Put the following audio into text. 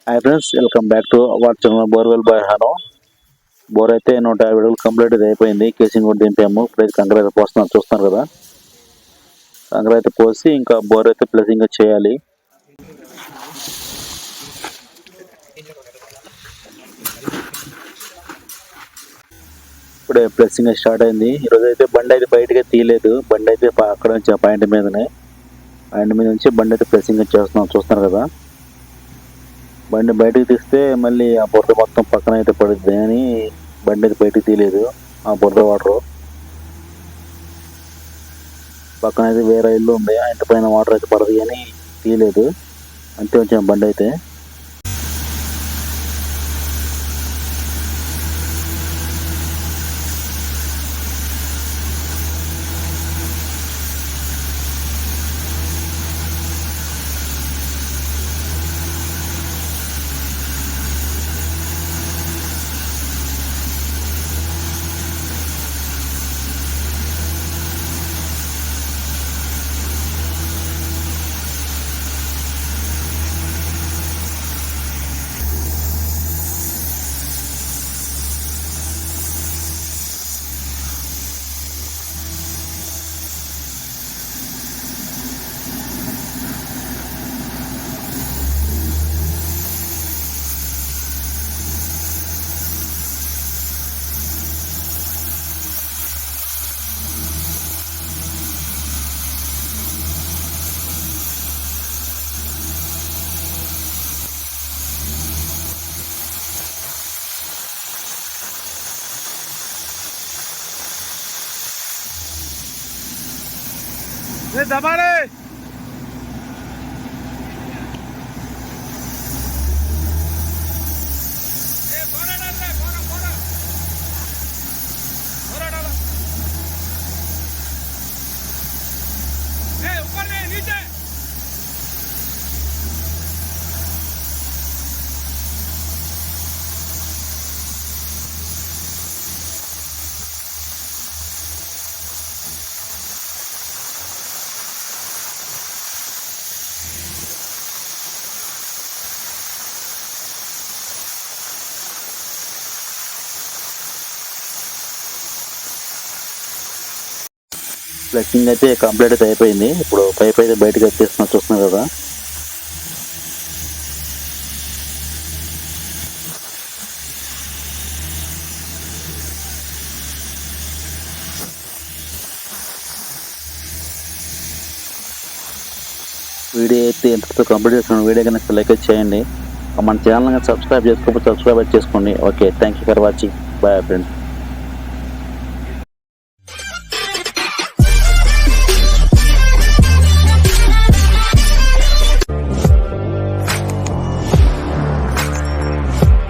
Hi friends, welcome back to our channel borewell boy హానో. Bore అయితే 150 అడుగులు complete అయిపోయింది. కేసింగ్ కూడా దింపాము. ఇప్పుడు కంకర అయితే పోస్తున్నాం, చూస్తున్నారు కదా. కంకర అయితే పోసి ఇంకా బోర్ అయితే ప్లేసింగ్ చేయాలి. ఇప్పుడే ప్లేసింగ్ స్టార్ట్ అయింది. ఈరోజు అయితే బండి అయితే బయటకి తీయలేదు. బండి అయితే అక్కడ నుంచి పాయింట్ మీదనే, పాయింట్ మీద నుంచి బండి అయితే ప్లేసింగ్ చేస్తున్నాం, చూస్తున్నారు కదా. బండి బయటకు తీస్తే మళ్ళీ ఆ బురద మొత్తం పక్కన అయితే పడుద్ది అని బండి అయితే బయటకు తీయలేదు. ఆ బురద వాటర్ పక్కన అయితే వేరే ఇల్లు ఉంది, ఆ ఇంటి పైన వాటర్ అయితే పడదు అని తీయలేదు. అంతే వచ్చాము బండి అయితే. दबा रे ऊपर नहीं नीचे ప్లసింగ్ అయితే కంప్లీట్ అయితే అయిపోయింది. ఇప్పుడు పైప్ అయితే బయటకు వచ్చేస్తున్నా, చూస్తున్నారు కదా. వీడియో అయితే ఎంతతో కంప్లీట్ చేస్తున్నాను. వీడియో కనుక లైక్ చేయండి. మన ఛానల్ సబ్స్క్రైబ్ చేసుకోకపోతే సబ్స్క్రైబ్ చేసుకోండి. Okay, thank you for watching. Bye friends.